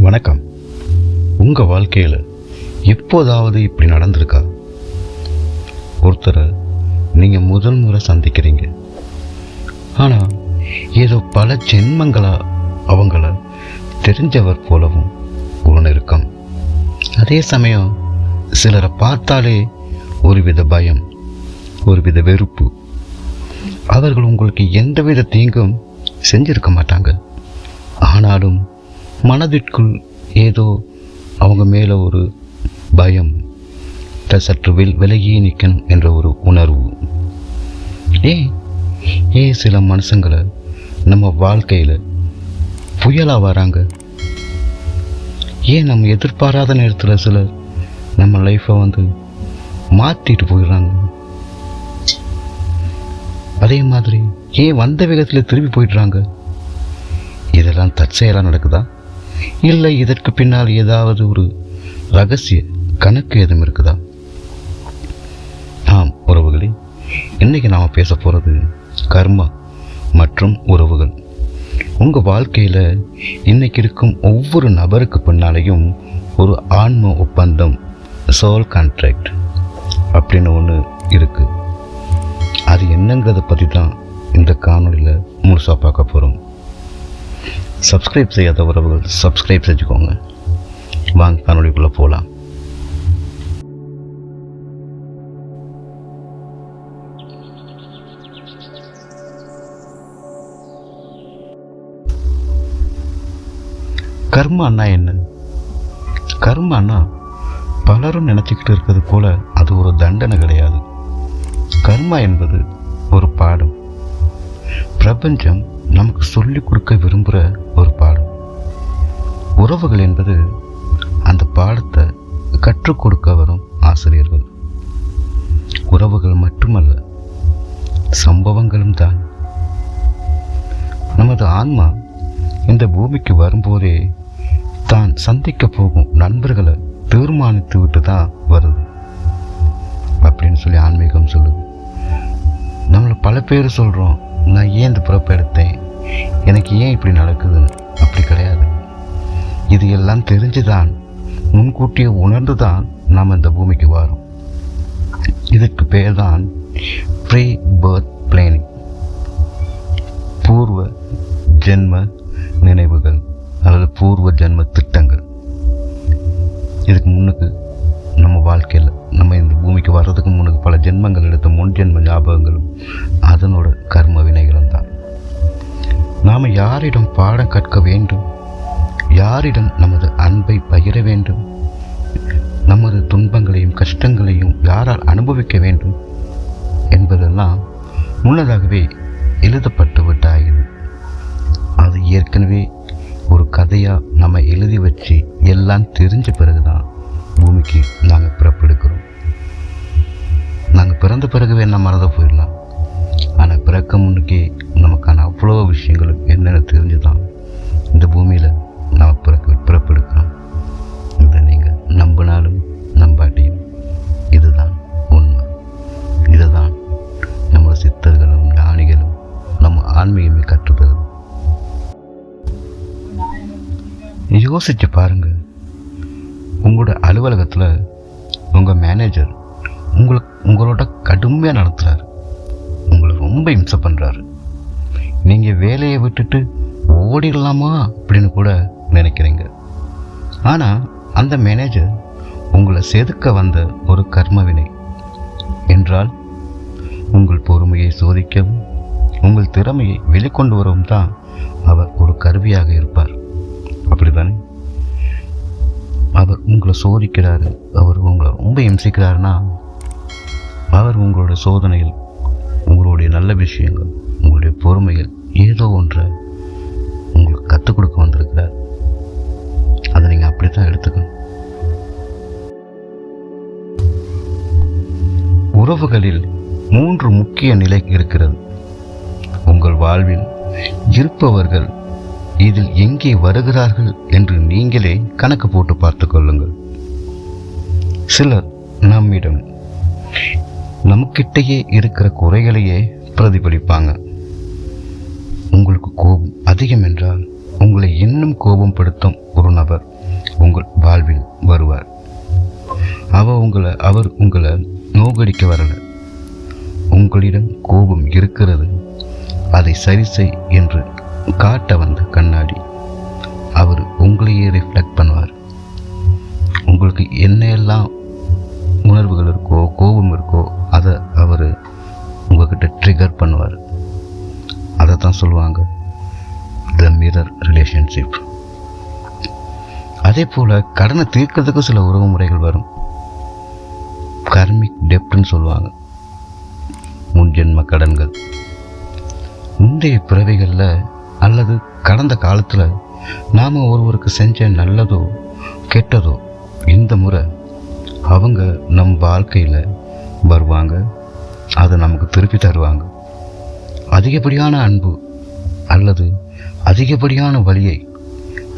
வணக்கம். உங்கள் வாழ்க்கையில் எப்போதாவது இப்படி நடந்திருக்கா? ஒருத்தரை நீங்கள் முதல் முறை சந்திக்கிறீங்க, ஆனால் ஏதோ பல ஜென்மங்களாக அவங்கள தெரிஞ்சவர் போலவும் ஒரு நெருக்கம். அதே சமயம் சிலரை பார்த்தாலே ஒருவித பயம், ஒருவித வெறுப்பு. அவர்கள் உங்களுக்கு எந்தவித தீங்கும் செஞ்சிருக்க மாட்டாங்க, ஆனாலும் மனதிற்குள் ஏதோ அவங்க மேலே ஒரு பயம், சற்று விலகியே நிற்கணும் என்ற ஒரு உணர்வு. ஏன் சில மனுஷங்களை நம்ம வாழ்க்கையில் புயலாக வராங்க? ஏன் நம்ம எதிர்பாராத நேரத்தில் சிலர் நம்ம லைஃப்பை மாற்றிட்டு போயிடுறாங்க? அதே மாதிரி ஏன் வந்த வேகத்தில் திரும்பி போயிடுறாங்க? இதெல்லாம் தற்செயலாக நடக்குதா, இல்லை இதற்கு பின்னால் ஏதாவது ஒரு ரகசிய கணக்கு எதுவும் இருக்குதா? ஆம் உறவுகளே, இன்னைக்கு நாம் பேச போகிறது கர்மா மற்றும் உறவுகள். உங்கள் வாழ்க்கையில் இன்னைக்கு இருக்கும் ஒவ்வொரு நபருக்கு பின்னாலேயும் ஒரு ஆன்ம ஒப்பந்தம், சோல் கான்ட்ராக்ட் அப்படின்னு ஒன்று இருக்குது. அது என்னங்கிறத பற்றி தான் இந்த காணொலியில் முழுசாக பார்க்க போகிறோம். சப்ஸ்கிரைப் செய்யாத உறவுகள் சப்ஸ்கிரைப் செஞ்சுக்கோங்க. வாங்க காணொலிக்குள்ளே போகலாம். கர்மான்னா என்ன? கர்மான்னா பலரும் நினச்சிக்கிட்டு இருக்கிறது போல அது ஒரு தண்டனை கிடையாது. கர்மா என்பது ஒரு பாடம். பிரபஞ்சம் நமக்கு சொல்லிக் கொடுக்க விரும்புகிற ஒரு பாடம். உறவுகள் என்பது அந்த பாடத்தை கற்றுக் கொடுக்க வரும் ஆசிரியர்கள். உறவுகள் மட்டுமல்ல, சம்பவங்களும் தான். நமது ஆன்மா இந்த பூமிக்கு வரும்போதே தான் சந்திக்க போகும் நண்பர்களை தீர்மானித்து விட்டு தான் வருது அப்படின்னு சொல்லி ஆன்மீகம் சொல்லுது. நம்மளை பல பேர் சொல்கிறோம், நான் ஏன் இந்த பிறப்பு எடுத்தேன், எனக்கு ஏன் இப்படி நடக்குதுன்னு. அப்படி கிடையாது. இது எல்லாம் தெரிஞ்சுதான், முன்கூட்டியே உணர்ந்து தான் நாம் இந்த பூமிக்கு வரோம். இதுக்கு பேர் தான் ப்ரீ பர்த் பிளானிங், பூர்வ ஜென்ம நினைவுகள் அல்லது பூர்வ ஜென்ம திட்டங்கள். இதுக்கு முன்னுக்கு நம்ம வாழ்க்கையில் நம்ம இந்த பூமிக்கு வர்றதுக்கு முன்னுக்கு பல ஜென்மங்கள் எடுத்த முன் ஜென்ம ஞாபகங்களும் அதனோட கர்ம வினைகளும் தான். நாம் யாரிடம் பாடம் கற்க வேண்டும், யாரிடம் நமது அன்பை பகிர வேண்டும், நமது துன்பங்களையும் கஷ்டங்களையும் யாரால் அனுபவிக்க வேண்டும் என்பதெல்லாம் முன்னதாகவே எழுதப்பட்டு விட்டாகிறது. அது ஏற்கனவே ஒரு கதையாக நம்ம எழுதி வச்சு எல்லாம் தெரிஞ்ச பிறகுதான் பூமிக்கு நாங்கள் பிறப்பெடுக்கிறோம். நாங்கள் பிறந்த பிறகு வேணா மறந்து போயிடலாம், ஆனால் பிறக்க முன்னுக்கே நமக்கான அவ்வளோ விஷயங்களும் என்னென்ன தெரிஞ்சு தான் இந்த பூமியில் நாம் பிறப்பெடுக்கிறோம். இதை நீங்கள் நம்பினாலும் நம்பாட்டியும் இதுதான் உண்மை. இதுதான் நம்ம சித்தர்களும் ஞானிகளும் நம்ம ஆன்மீகமே கற்றுத்தருது. யோசிச்சு பாருங்க, உங்களோட அலுவலகத்தில் உங்கள் மேனேஜர் உங்களோட கடுமையாக நடத்துகிறாரு, உங்களை ரொம்ப இம்சை பண்ணுறாரு. நீங்கள் வேலையை விட்டுட்டு ஓடிடலாமா அப்படின்னு கூட நினைக்கிறீங்க. ஆனால் அந்த மேனேஜர் உங்களை செதுக்க வந்த ஒரு கர்மவினை என்றால் உங்கள் பொறுமையை சோதிக்கவும் உங்கள் திறமையை வெளிக்கொண்டு வரவும் தான் அவர் ஒரு கருவியாக இருப்பார். அப்படித்தானே? அவர் உங்களை சோதிக்கிறாரு, அவர் உங்களை ரொம்ப இம்சிக்கிறாருன்னா அவர் உங்களோட சோதனையில் உங்களுடைய நல்ல விஷயங்கள், உங்களுடைய பொறுமையில் ஏதோ ஒன்றை உங்களுக்கு கற்றுக் கொடுக்க வந்திருக்கிறார். அதை நீங்கள் அப்படித்தான் எடுத்துக்கணும். உறவுகளில் 3 முக்கிய நிலை இருக்கிறது. உங்கள் வாழ்வில் இருப்பவர்கள் இதில் எங்கே வருகிறார்கள் என்று நீங்களே கணக்கு போட்டு பார்த்து கொள்ளுங்கள். சிலர் நம்மிடம் நமக்கிட்டேயே இருக்கிற குறைகளையே பிரதிபலிப்பாங்க. உங்களுக்கு கோபம் அதிகம் என்றால் உங்களை இன்னும் கோபப்படுத்தும் ஒரு நபர் உங்கள் வாழ்வில் வருவார். அவர் உங்களை நோகடிக்க வரல, உங்களிடம் கோபம் இருக்கிறது, அதை சரி செய் என்று காட்ட வந்த கண்ணாடி. அவர் உங்களையே ரிஃப்ளெக்ட் பண்ணுவார். உங்களுக்கு என்னெல்லாம் உணர்வுகள் இருக்கோ, கோபம் இருக்கோ, அதை அவர் உங்ககிட்ட ட்ரிகர் பண்ணுவார். அதை தான் சொல்லுவாங்க த மிரர் ரிலேஷன்ஷிப். அதே போல் கடனை தீர்க்கிறதுக்கு சில உறவு முறைகள் வரும். கர்மிக் டெப்ட்னு சொல்லுவாங்க. முன்ஜென்ம கடன்கள். முந்தைய பிறவிகளில் அல்லது கடந்த காலத்தில் நாம் ஒருவருக்கு செஞ்ச நல்லதோ கெட்டதோ இந்த முறை அவங்க நம் வாழ்க்கையில் வருவாங்க, அதை நமக்கு திருப்பி தருவாங்க. அதிகப்படியான அன்பு அல்லது அதிகப்படியான வழியை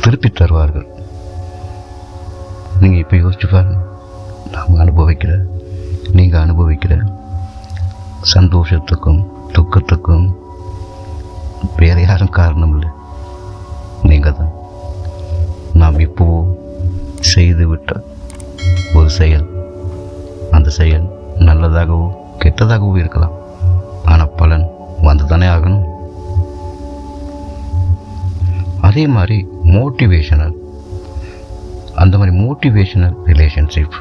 திருப்பி தருவார்கள். நீங்கள் இப்போ யோசிச்சு பாருங்க, நீங்கள் அனுபவிக்கிற சந்தோஷத்துக்கும் துக்கத்துக்கும் வேறு யாரும் காரணம் இல்லை, நீங்கள் தான். நாம் இப்போவோ செய்துவிட்ட ஒரு செயல், அந்த செயல் நல்லதாகவோ கெட்டதாகவோ இருக்கலாம், ஆனால் பலன் வந்து தானே ஆகணும். அதே மாதிரி மோட்டிவேஷனல் ரிலேஷன்ஷிப்.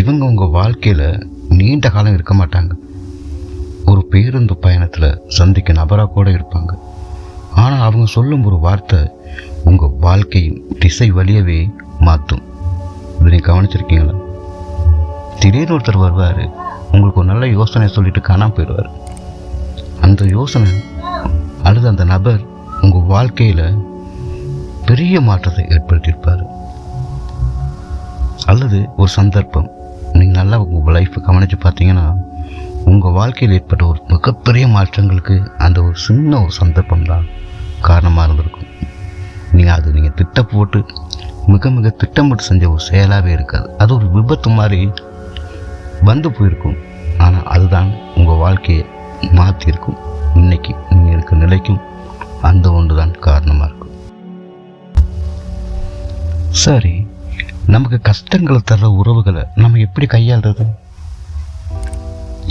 இவங்க உங்கள் வாழ்க்கையில் நீண்ட காலம் இருக்க மாட்டாங்க. ஒரு பேருந்து பயணத்தில் சந்திக்க நபராக கூட இருப்பாங்க. ஆனால் அவங்க சொல்லும் ஒரு வார்த்தை உங்கள் வாழ்க்கையின் திசை வழியவே மாற்றும். இதை நீங்கள் கவனிச்சிருக்கீங்களா? திடீர்னு ஒருத்தர் வருவார், உங்களுக்கு ஒரு நல்ல யோசனை சொல்லிட்டு காணாமல் போயிடுவார். அந்த யோசனை அல்லது அந்த நபர் உங்கள் வாழ்க்கையில் பெரிய மாற்றத்தை ஏற்படுத்தியிருப்பார். அல்லது ஒரு சந்தர்ப்பம், நீங்கள் நல்லா உங்கள் லைஃப்பை கவனித்து பார்த்தீங்கன்னா உங்கள் வாழ்க்கையில் ஏற்பட்ட ஒரு மிகப்பெரிய மாற்றங்களுக்கு அந்த ஒரு சின்ன ஒரு சந்தர்ப்பம் தான் காரணமாக இருந்திருக்கும். நீங்கள் திட்டம் போட்டு மிக திட்டமிட்டு செஞ்ச ஒரு செயலாகவே இருக்காது. அது ஒரு விபத்து மாதிரி வந்து போயிருக்கும். ஆனால் அதுதான் உங்கள் வாழ்க்கையை மாற்றிருக்கும். இன்னைக்கு நீங்கள் இருக்க நிலைக்கும் அந்த ஒன்று தான் காரணமாக இருக்கும். சரி, நமக்கு கஷ்டங்களை தர்ற உறவுகளை நம்ம எப்படி கையாளுறது?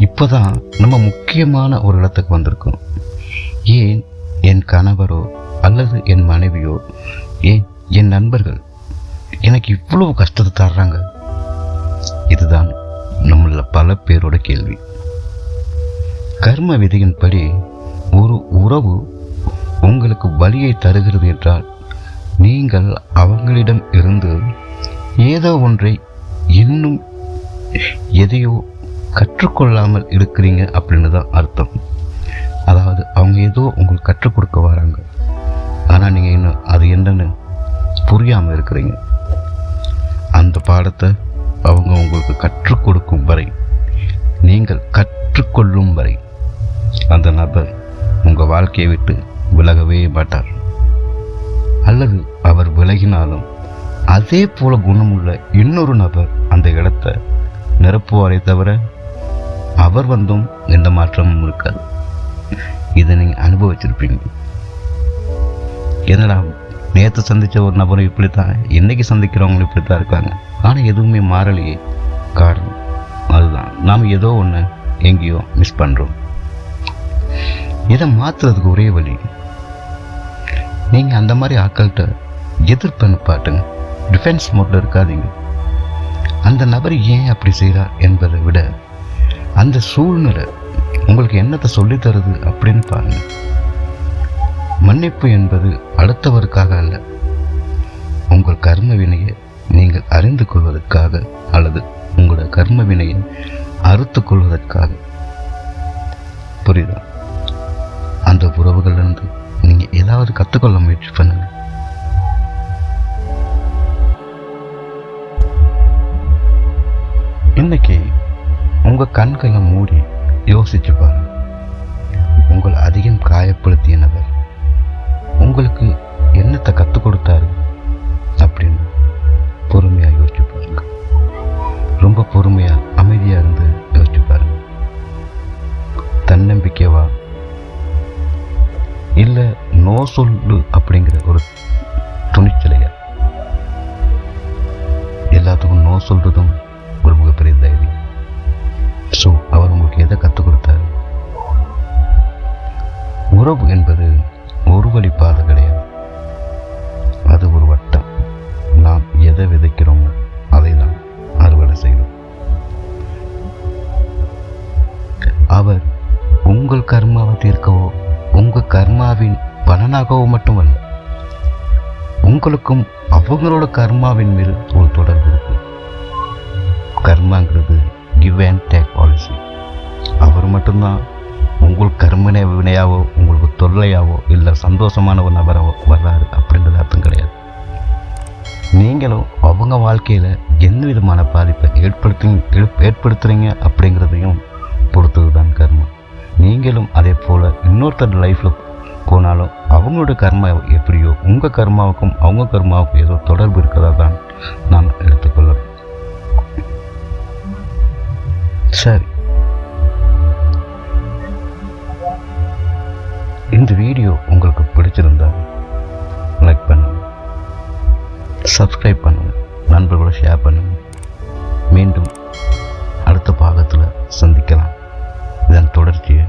இப்போதான் நம்ம முக்கியமான ஒரு இடத்துக்கு வந்திருக்கோம். ஏன் என் கணவரோ அல்லது என் மனைவியோ ஏன் என் நண்பர்கள் எனக்கு இவ்வளவு கஷ்டத்தை தர்றாங்க? இதுதான் நம்மள பல பேரோட கேள்வி. கர்ம விதியின்படி ஒரு உறவு உங்களுக்கு வலியை தருகிறது என்றால் நீங்கள் அவங்களிடம் இருந்து ஏதோ ஒன்றை இன்னும் எதையோ கற்றுக்கொள்ளாமல் இருக்கிறீங்க அப்படின்னு தான் அர்த்தம். அதாவது அவங்க ஏதோ உங்களுக்கு கற்றுக் கொடுக்க வராங்க, ஆனால் நீங்கள் இன்னும் அது என்னன்னு புரியாமல் இருக்கிறீங்க. அந்த பாடத்தை அவங்க உங்களுக்கு கற்றுக் கொடுக்கும் வரை, நீங்கள் கற்றுக்கொள்ளும் வரை அந்த நபர் உங்கள் வாழ்க்கையை விட்டு விலகவே மாட்டார். அல்லது அவர் விலகினாலும் அதே போல குணமுள்ள இன்னொரு நபர் அந்த இடத்தை நிரப்புவாரே தவிர அவர் வந்தும் எந்த மாற்றமும் இருக்காது. இதை நீங்கள் அனுபவிச்சிருப்பீங்க. என்னடா நேற்று சந்தித்த ஒரு நபரும் இப்படித்தான், இன்னைக்கு சந்திக்கிறவங்களும் இப்படித்தான் இருக்காங்க, ஆனால் எதுவுமே மாறலையே. காரணம் அதுதான், நாம் ஏதோ ஒன்று எங்கேயோ மிஸ் பண்ணுறோம். இதை மாற்றுறதுக்கு ஒரே வழி, நீங்கள் அந்த மாதிரி ஆட்கள்கிட்ட எதிர்ப்பு பாட்டுங்க. டிஃபென்ஸ் மோட்டில் இருக்காதீங்க. அந்த நபர் ஏன் அப்படி செய்கிறார் என்பதை விட அந்த சூழ்நிலை உங்களுக்கு என்னத்தை சொல்லித்தருது அப்படின்னு பாருங்கள். மன்னிப்பு என்பது அடுத்தவருக்காக அல்ல, உங்கள் கர்ம வினையை நீங்கள் அறிந்து கொள்வதற்காக அல்லது உங்களோட கர்ம வினையை அறுத்து கொள்வதற்காக. புரியுதா? அந்த உறவுகளிலிருந்து நீங்கள் ஏதாவது கற்றுக்கொள்ள முயற்சி பண்ணுங்க. இன்னைக்கு உங்கள் கண்களை மூடி யோசிச்சு பாருங்க. உங்களை அதிகம் காயப்படுத்திய நபர் உங்களுக்கு என்னத்தை கற்றுக் கொடுத்தாரு அப்படின்னு பொறுமையாக யோசிச்சு பாருங்க. ரொம்ப பொறுமையாக அமைதியாக இருந்து யோசிச்சு பாருங்க. தன்னம்பிக்கைவா இல்லை நோ சொல்லு அப்படிங்கிற ஒரு துணிச்சலையா? எல்லாத்துக்கும் நோ சொல்றதும் ஒரு மிகப்பெரிய தைரியம். ஸோ அவர் உங்களுக்கு எதை கற்றுக் கொடுத்தாரு? உறவு என்பது ஒரு வழி பாதை கிடையாது, அது ஒரு வட்டம். நாம் எதை விதைக்கிறோமோ அதை நாம் அறுவடை செய்கிறோம். அவர் உங்கள் கர்மாவை தீர்க்கவோ உங்கள் கர்மாவின் பலனாகவோ மட்டுமல்ல, உங்களுக்கும் அவங்களோட கர்மாவின் மீது ஒரு தொடர்பு இருக்கு. கர்மாங்கிறது கிவ் அண்ட் டேக் பாலிசி. அவர் மட்டும்தான் உங்கள் கர்மனை வினையாவோ உங்களுக்கு தொல்லையாவோ இல்லை சந்தோஷமான ஒரு நபராவோ வர்றாரு அப்படின்றது அர்த்தம் கிடையாது. நீங்களும் அவங்க வாழ்க்கையில் எந்த விதமான பாதிப்பை ஏற்படுத்துறீங்க அப்படிங்கிறதையும் பொறுத்தது தான் கர்மா. நீங்களும் அதே போல் இன்னொருத்தர் லைஃப்பில் போனாலும் அவங்களோட கர்மா எப்படியோ உங்கள் கர்மாவுக்கும் அவங்க கர்மாவுக்கும் ஏதோ தொடர்பு இருக்கிறதா தான் நான் எடுத்துக்கொள்கிறேன். சரி, இந்த வீடியோ உங்களுக்கு பிடிச்சிருந்தா லைக் பண்ணுங்கள், சப்ஸ்கிரைப் பண்ணுங்கள், நண்பர்களோட ஷேர் பண்ணுங்கள். மீண்டும் அடுத்த பாகத்தில் சந்திக்கலாம். இதன் தொடர்ச்சியை